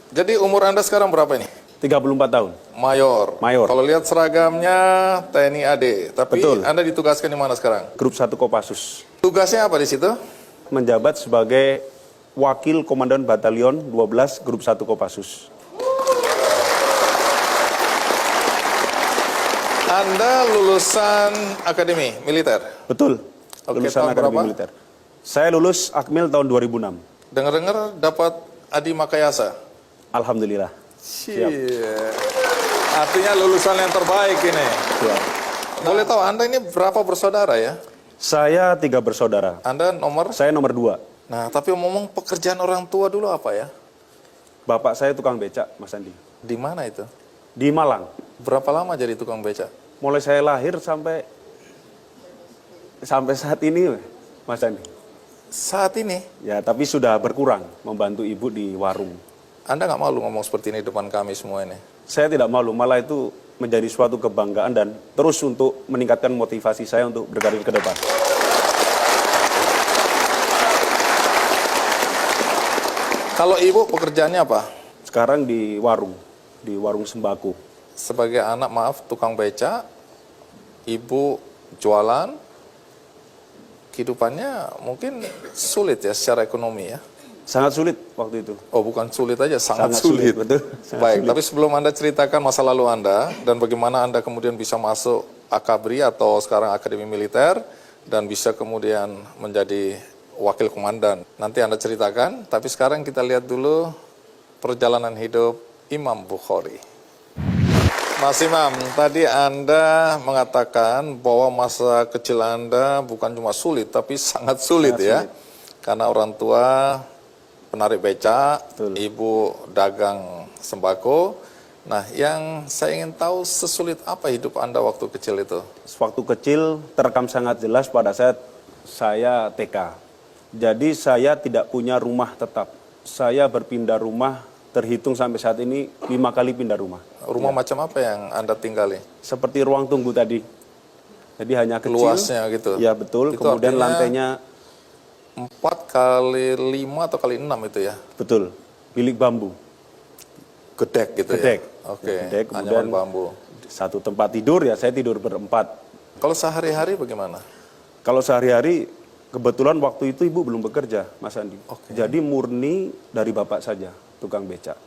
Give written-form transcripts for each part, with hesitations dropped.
Jadi umur Anda sekarang berapa ini? 34 tahun. Mayor. Mayor. Kalau lihat seragamnya TNI AD, tapi Betul. Anda ditugaskan di mana sekarang? Grup 1 Kopassus. Tugasnya apa di situ? Menjabat sebagai Wakil Komandan Batalion 12 Grup 1 Kopassus. Anda lulusan akademi militer? Betul. Oke, Lulusan tahun Akademi berapa? Militer. Saya lulus Akmil tahun 2006. Dengar-dengar dapat Adi Makayasa? Alhamdulillah. Cie. Artinya lulusan yang terbaik ini. Siap. Boleh tahu Anda ini berapa bersaudara ya? Saya 3 bersaudara. Anda nomor? Saya nomor 2. Nah, tapi ngomong pekerjaan orang tua dulu apa ya? Bapak saya tukang becak, Mas Andi. Di mana itu? Di Malang. Berapa lama jadi tukang becak? Mulai saya lahir sampai saat ini, Mas Andi. Saat ini, Ya, tapi sudah berkurang membantu ibu di warung. Anda nggak malu ngomong seperti ini depan kami semua ini? Saya tidak malu, malah itu menjadi suatu kebanggaan dan terus untuk meningkatkan motivasi saya untuk berkarir ke depan. Kalau ibu pekerjaannya apa? Sekarang di warung sembako. Sebagai anak, maaf, tukang becak, ibu jualan, kehidupannya mungkin sulit ya secara ekonomi ya? Sangat sulit waktu itu. Oh, bukan sulit aja, sangat sulit. Betul. Sangat Baik, sulit. tapi sebelum Anda ceritakan masa lalu Anda dan bagaimana Anda kemudian bisa masuk Akabri atau sekarang Akademi Militer dan bisa kemudian menjadi wakil komandan. Nanti Anda ceritakan, tapi sekarang kita lihat dulu perjalanan hidup Imam Bukhari. Mas Imam, tadi Anda mengatakan bahwa masa kecil Anda bukan cuma sulit, tapi sangat sulit ya. Karena orang tua penarik becak, Betul. ibu dagang sembako. Nah, yang saya ingin tahu sesulit apa hidup Anda waktu kecil itu? Waktu kecil terekam sangat jelas pada saat saya TK. Jadi saya tidak punya rumah tetap. Saya berpindah rumah, terhitung sampai saat ini 5 kali pindah rumah. Rumah macam apa yang Anda tinggali? Seperti ruang tunggu tadi. Jadi hanya kecil. Luasnya gitu? Ya betul, Itu kemudian artinya lantainya 4 kali 5 atau kali 6 itu ya? betul, bilik bambu. Gedek gitu Gedek. ya? Oke, Gedek, kemudian anyaman bambu. satu tempat tidur, ya saya tidur berempat. Kalau sehari-hari bagaimana? Kalau sehari-hari, kebetulan waktu itu ibu belum bekerja, Mas Andi. Oke. Jadi murni dari bapak saja, tukang becak.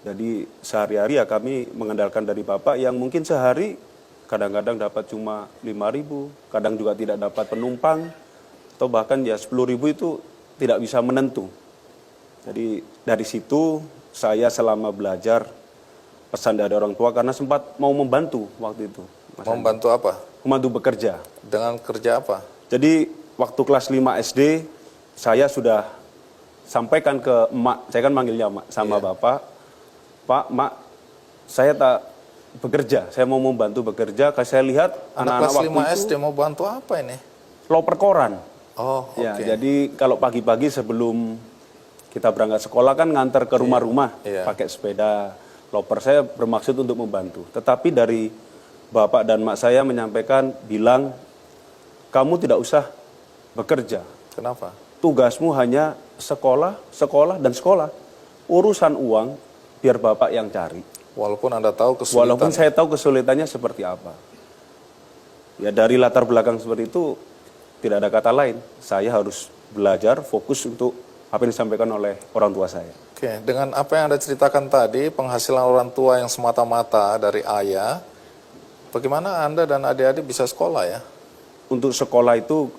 Jadi sehari-hari ya kami mengandalkan dari bapak yang mungkin sehari kadang-kadang dapat cuma 5.000, kadang juga tidak dapat penumpang, atau bahkan ya 10.000 itu tidak bisa menentu. Jadi dari situ saya selama belajar pesan dari orang tua karena sempat mau membantu waktu itu. Mas Andi. Membantu apa? Membantu bekerja. Dengan kerja apa? Jadi waktu kelas 5 SD saya sudah sampaikan ke emak, saya kan manggilnya emak sama bapak, Pak, Mak, saya tak bekerja, saya mau membantu bekerja, karena saya lihat Anak anak-anak kelas waktu 5 itu SD mau bantu apa ini? loper koran. Oh, oke. Ya, jadi kalau pagi-pagi sebelum kita berangkat sekolah kan nganter ke rumah-rumah Iya. pakai sepeda. Loper saya bermaksud untuk membantu. Tetapi dari bapak dan mak saya menyampaikan, bilang, kamu tidak usah bekerja. Kenapa? Tugasmu hanya sekolah, sekolah, dan sekolah. Urusan uang, biar bapak yang cari. Walaupun Anda tahu kesulitan. Walaupun saya tahu kesulitannya seperti apa. Ya dari latar belakang seperti itu, tidak ada kata lain. Saya harus belajar, fokus untuk apa yang disampaikan oleh orang tua saya. Oke, dengan apa yang Anda ceritakan tadi, penghasilan orang tua yang semata-mata dari ayah, bagaimana Anda dan adik-adik bisa sekolah ya? Untuk sekolah itu,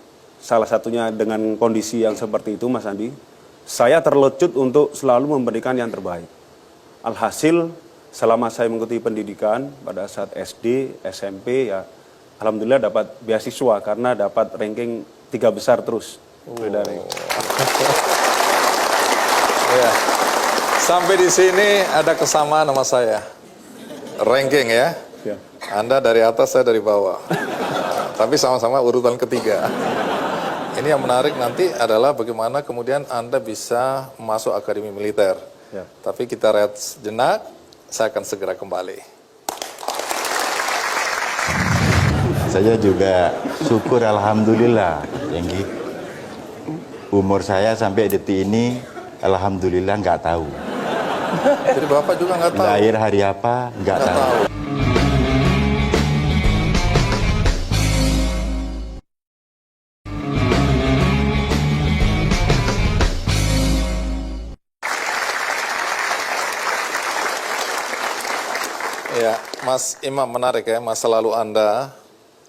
salah satunya dengan kondisi yang seperti itu, Mas Andi, saya terlecut untuk selalu memberikan yang terbaik. Alhasil, selama saya mengikuti pendidikan pada saat SD, SMP, ya alhamdulillah dapat beasiswa karena dapat ranking 3 besar terus. Ya. Sampai di sini ada kesamaan sama saya. Ranking ya. Ya. Anda dari atas, saya dari bawah. Tapi sama-sama urutan ketiga. Ini yang menarik nanti adalah bagaimana kemudian Anda bisa masuk Akademi Militer. Ya. Tapi kita rehat sejenak, saya akan segera kembali. Saya juga syukur alhamdulillah, Yenggi. Umur saya sampai detik ini alhamdulillah nggak tahu. Jadi Bapak juga nggak tahu? Lahir hari apa? Nggak Nggak tahu. tahu. Ya, Mas Imam, menarik ya, masa lalu Anda,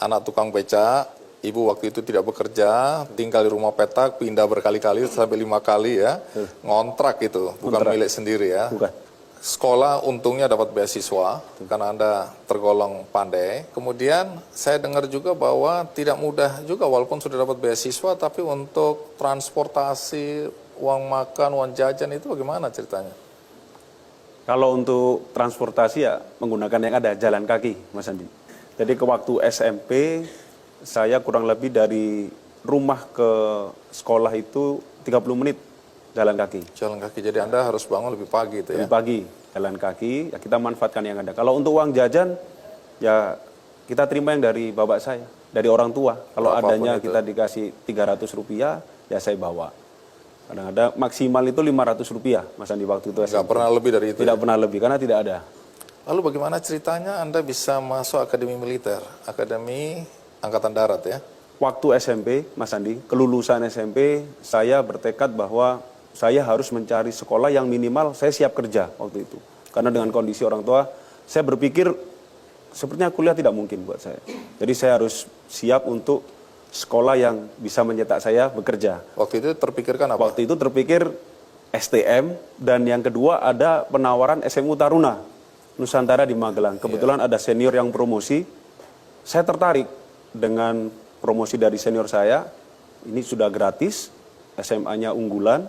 anak tukang beca, ibu waktu itu tidak bekerja, tinggal di rumah petak, pindah berkali-kali, sampai 5 kali ya, ngontrak itu, bukan Kontrak. milik sendiri ya. Bukan. Sekolah untungnya dapat beasiswa, karena Anda tergolong pandai. Kemudian saya dengar juga bahwa tidak mudah juga, walaupun sudah dapat beasiswa, tapi untuk transportasi, uang makan, uang jajan itu bagaimana ceritanya? Kalau untuk transportasi ya menggunakan yang ada, jalan kaki, Mas Andi. Jadi ke waktu SMP, saya kurang lebih dari rumah ke sekolah itu 30 menit jalan kaki. Jalan kaki, jadi Anda harus bangun lebih pagi itu ya? Lebih pagi, jalan kaki, ya kita manfaatkan yang ada. Kalau untuk uang jajan, ya kita terima yang dari bapak saya, dari orang tua. Kalau Apapun adanya itu. kita dikasih 300 rupiah, ya saya bawa. Kadang-kadang maksimal itu 500 rupiah, Mas Andi, waktu itu. Nggak pernah lebih dari itu? Tidak pernah lebih, karena tidak ada. Lalu bagaimana ceritanya Anda bisa masuk Akademi Militer, Akademi Angkatan Darat ya? Waktu SMP, Mas Andi, kelulusan SMP, saya bertekad bahwa saya harus mencari sekolah yang minimal saya siap kerja waktu itu. Karena dengan kondisi orang tua, saya berpikir sepertinya kuliah tidak mungkin buat saya. Jadi saya harus siap untuk sekolah yang bisa mencetak saya bekerja. Waktu itu terpikirkan apa? Waktu itu terpikir STM, dan yang kedua ada penawaran SMU Taruna Nusantara di Magelang. Kebetulan ada senior yang promosi, saya tertarik dengan promosi dari senior saya. Ini sudah gratis, SMA-nya unggulan,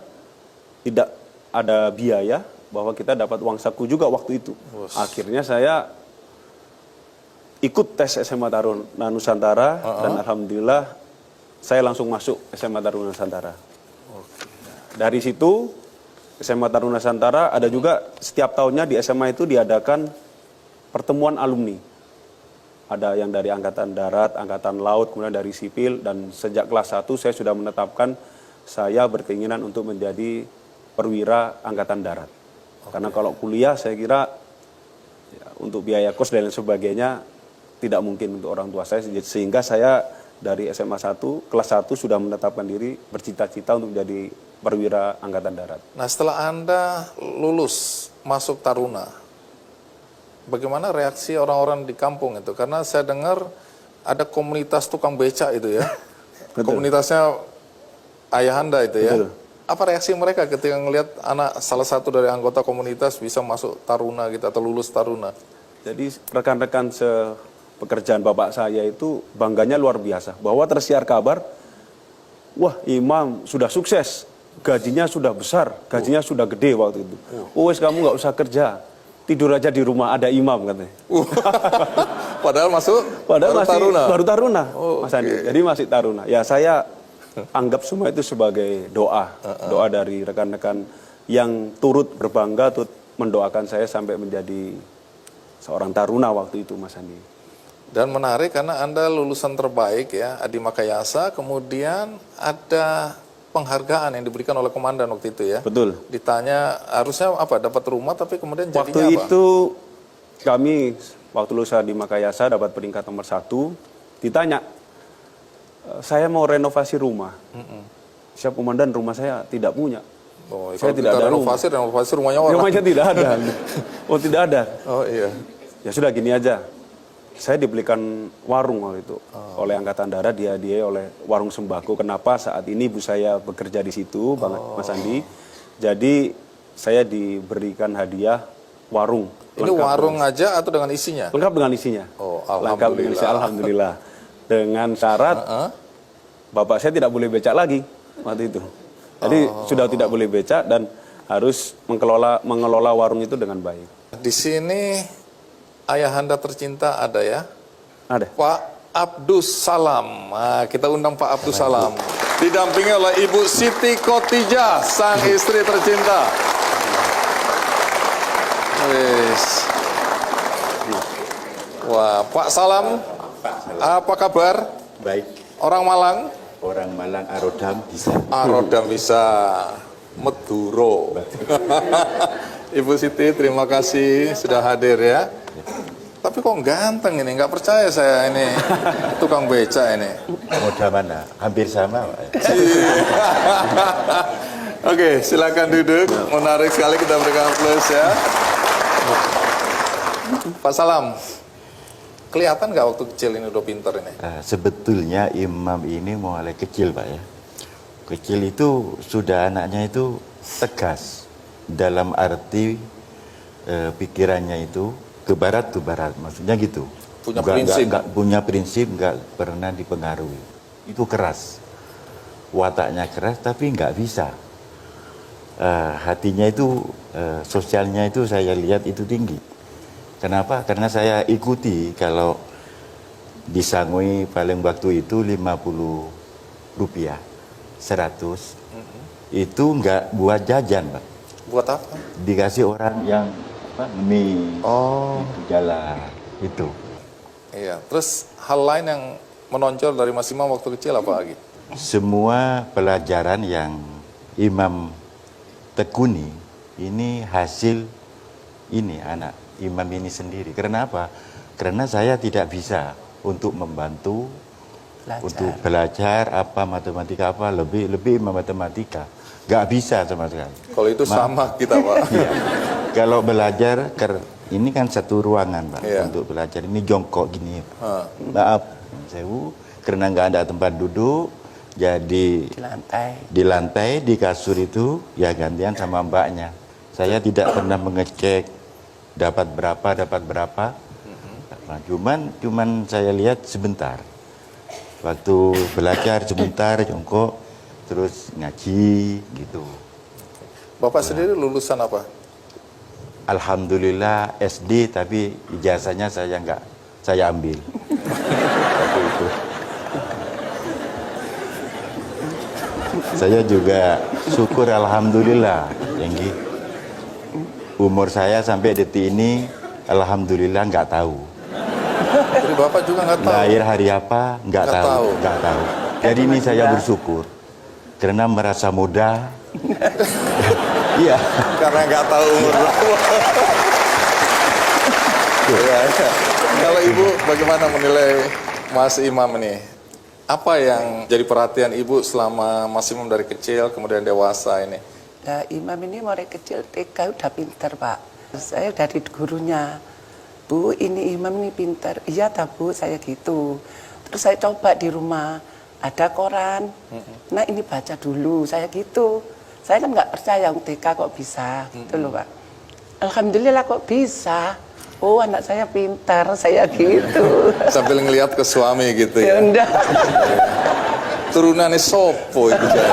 tidak ada biaya, bahwa kita dapat uang saku juga waktu itu. Akhirnya saya ikut tes SMA Taruna Nusantara, dan alhamdulillah saya langsung masuk SMA Taruna Nusantara. Dari situ SMA Taruna Nusantara ada juga setiap tahunnya di SMA itu diadakan pertemuan alumni. Ada yang dari Angkatan Darat, Angkatan Laut, kemudian dari Sipil, dan sejak kelas 1 saya sudah menetapkan saya berkeinginan untuk menjadi perwira Angkatan Darat. Karena kalau kuliah saya kira ya, untuk biaya kos dan lain sebagainya tidak mungkin untuk orang tua saya, sehingga saya dari SMA 1, kelas 1 sudah menetapkan diri bercita-cita untuk menjadi perwira Angkatan Darat. Nah setelah Anda lulus masuk Taruna, bagaimana reaksi orang-orang di kampung itu? Karena saya dengar ada komunitas tukang beca itu ya. Komunitasnya ayah Anda itu ya. Betul. Apa reaksi mereka ketika melihat anak salah satu dari anggota komunitas bisa masuk Taruna gitu atau lulus Taruna? Jadi rekan-rekan pekerjaan bapak saya itu bangganya luar biasa. Bahwa tersiar kabar, wah Imam sudah sukses, gajinya sudah besar, gajinya sudah gede waktu itu. Oh wes kamu nggak usah kerja, tidur aja di rumah, ada Imam katanya. Padahal Padahal baru masih Taruna. baru Taruna, Oh, Mas Andi. Jadi masih Taruna. Ya saya anggap semua itu sebagai doa, doa dari rekan-rekan yang turut berbangga, turut mendoakan saya sampai menjadi seorang Taruna waktu itu, Mas Andi. Dan menarik karena Anda lulusan terbaik ya, Adi Makayasa, kemudian ada penghargaan yang diberikan oleh komandan waktu itu ya. Betul. Ditanya harusnya apa, dapat rumah tapi kemudian jadinya Waktu apa? itu kami waktu lulusan di Makayasa dapat peringkat nomor 1, ditanya, saya mau renovasi rumah. Siap komandan, rumah saya tidak punya. Oh, Saya kalau tidak kita ada renovasi rumahnya orang. Rumahnya tidak ada. Oh tidak ada. Oh iya. Ya sudah gini aja. Saya dibelikan warung waktu itu oleh Angkatan Darat, dihadiahi oleh warung sembako. Kenapa? Saat ini ibu saya bekerja di situ, Mas Andi. Jadi saya diberikan hadiah warung. Ini Lengkap warung aja atau dengan isinya? lengkap dengan isinya. Oh, Lengkap dengan isinya, alhamdulillah. Dengan syarat bapak saya tidak boleh becak lagi waktu itu. Jadi sudah tidak boleh becak dan harus mengelola warung itu dengan baik. Di sini ayahanda tercinta ada ya? Ada. Pak Abdus Salam. Nah, kita undang Pak Abdus Salam. Didampingi oleh Ibu Siti Khotijah, sang istri tercinta. Wis. Wah, Pak Salam, apa kabar? Baik, Orang Malang? orang Malang Arodam bisa. Arodam bisa. Meduro. Ibu Siti, terima kasih sudah hadir ya. Tapi kok ganteng ini, nggak percaya saya ini tukang beca ini. Mudah mana? Hampir sama, Pak. Oke, silakan duduk. Menarik sekali, kita berikan plus ya. Pak Salam, kelihatan nggak waktu kecil ini udah pinter ini? Sebetulnya imam ini mulai kecil, Pak ya. Kecil itu sudah anaknya itu tegas dalam arti pikirannya itu ke barat, maksudnya gitu. Punya prinsip. Nggak punya prinsip, nggak pernah dipengaruhi. Itu keras, wataknya keras, tapi nggak bisa. Hatinya itu, sosialnya itu saya lihat itu tinggi. Kenapa? Karena saya ikuti kalau disangui paling waktu itu 50 rupiah, 100, itu nggak buat jajan, Pak. Buat apa? Dikasih orang yang mie, Oh, itu jalan, itu. iya. Terus hal lain yang menonjol dari Mas Imam waktu kecil apa lagi? Semua pelajaran yang Imam tekuni, ini hasil ini anak Imam ini sendiri. Karena apa? Karena saya tidak bisa untuk membantu untuk belajar apa matematika apa lebih matematika, nggak bisa sama sekali. Kalau itu sama kita, Pak. Iya. Kalau belajar ini kan satu ruangan, Pak, Iya. untuk belajar ini jongkok gini. Maaf, sewu, karena nggak ada tempat duduk, jadi di lantai di kasur itu ya gantian sama mbaknya. Saya tidak pernah mengecek dapat berapa. Nah, cuman saya lihat sebentar. Waktu belajar sebentar jongkok, terus ngaji gitu. Bapak sendiri lulusan apa? Alhamdulillah SD, tapi ijazahnya saya ambil. Waktu itu. Saya juga syukur alhamdulillah, Yenggi. Umur saya sampai detik ini alhamdulillah nggak tahu. Jadi Bapak juga nggak tahu? Lahir hari apa nggak tahu. Jadi ini saya bersyukur karena merasa muda. Iya. Karena nggak tahu umur berapa. Ya. Kalau Ibu bagaimana menilai Mas Imam ini? Apa yang jadi perhatian Ibu selama Mas Imam dari kecil kemudian dewasa ini? Nah, Imam ini mulai kecil TK udah pinter, Pak. Saya dari gurunya, Bu, ini Imam ini pinter. Iya, Bu, saya gitu. Terus saya coba di rumah, ada koran. Nah, ini baca dulu, saya gitu. Saya kan nggak percaya TK kok bisa, gitu loh, Pak. Alhamdulillah kok bisa. Oh, anak saya pintar, saya gitu. Sambil ngelihat ke suami gitu ya? Ya enggak. Turunannya sopo itu kan.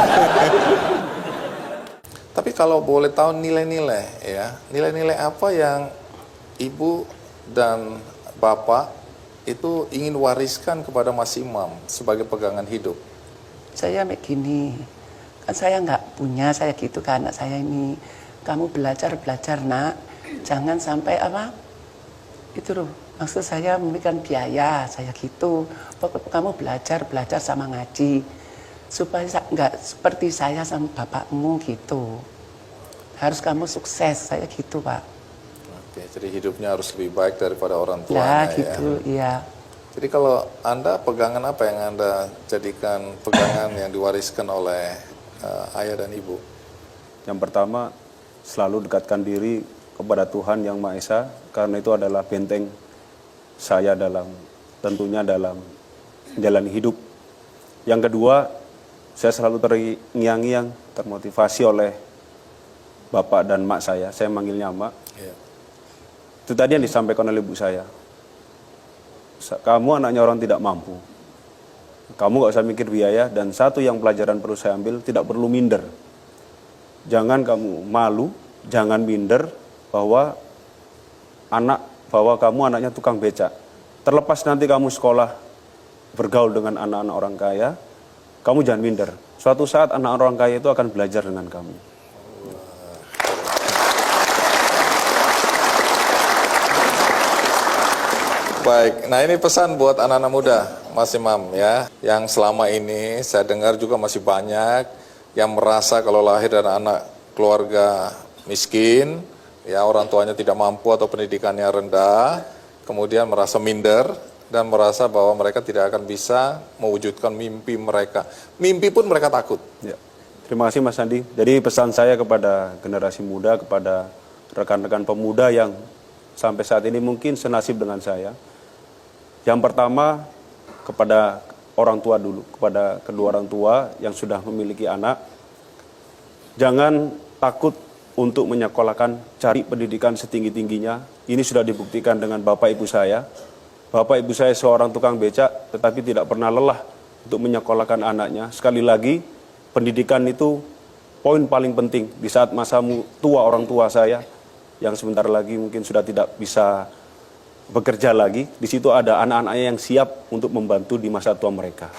Tapi kalau boleh tahu nilai-nilai ya, nilai-nilai apa yang Ibu dan Bapak itu ingin wariskan kepada Mas Imam sebagai pegangan hidup? Saya begini, kan saya nggak punya, saya gitu ke anak saya ini. Kamu belajar nak, jangan sampai itu loh. Maksud saya memberikan biaya, saya gitu. Pokoknya kamu belajar sama ngaji. Supaya nggak seperti saya sama bapakmu gitu. Harus kamu sukses, saya gitu, Pak. Oke, jadi hidupnya harus lebih baik daripada orang tuanya Ya, ya. gitu, iya. Jadi kalau Anda pegangan apa yang Anda jadikan pegangan yang diwariskan oleh ayah dan ibu? Yang pertama, selalu dekatkan diri kepada Tuhan Yang Maha Esa, karena itu adalah benteng saya tentunya dalam menjalani hidup. Yang kedua, saya selalu terngiang-ngiang, termotivasi oleh bapak dan mak saya manggilnya mak. Iya. Itu tadi yang disampaikan oleh ibu saya. Kamu anaknya orang tidak mampu. Kamu gak usah mikir biaya, dan satu yang pelajaran perlu saya ambil, tidak perlu minder. Jangan kamu malu, jangan minder bahwa kamu anaknya tukang becak. Terlepas nanti kamu sekolah bergaul dengan anak-anak orang kaya, kamu jangan minder. Suatu saat anak orang kaya itu akan belajar dengan kamu. Baik, nah ini pesan buat anak-anak muda, Mas Imam ya, yang selama ini saya dengar juga masih banyak yang merasa kalau lahir dari anak keluarga miskin, ya orang tuanya tidak mampu atau pendidikannya rendah, kemudian merasa minder dan merasa bahwa mereka tidak akan bisa mewujudkan mimpi mereka. Mimpi pun mereka takut. Ya. Terima kasih Mas Andi. Jadi pesan saya kepada generasi muda, kepada rekan-rekan pemuda yang sampai saat ini mungkin senasib dengan saya. Yang pertama kepada orang tua dulu, kepada kedua orang tua yang sudah memiliki anak, jangan takut untuk menyekolahkan, cari pendidikan setinggi-tingginya. Ini sudah dibuktikan dengan Bapak Ibu saya. Bapak Ibu saya seorang tukang becak, tetapi tidak pernah lelah untuk menyekolahkan anaknya. Sekali lagi, pendidikan itu poin paling penting di saat masa tua orang tua saya, yang sebentar lagi mungkin sudah tidak bisa bekerja lagi. Di situ ada anak-anaknya yang siap untuk membantu di masa tua mereka.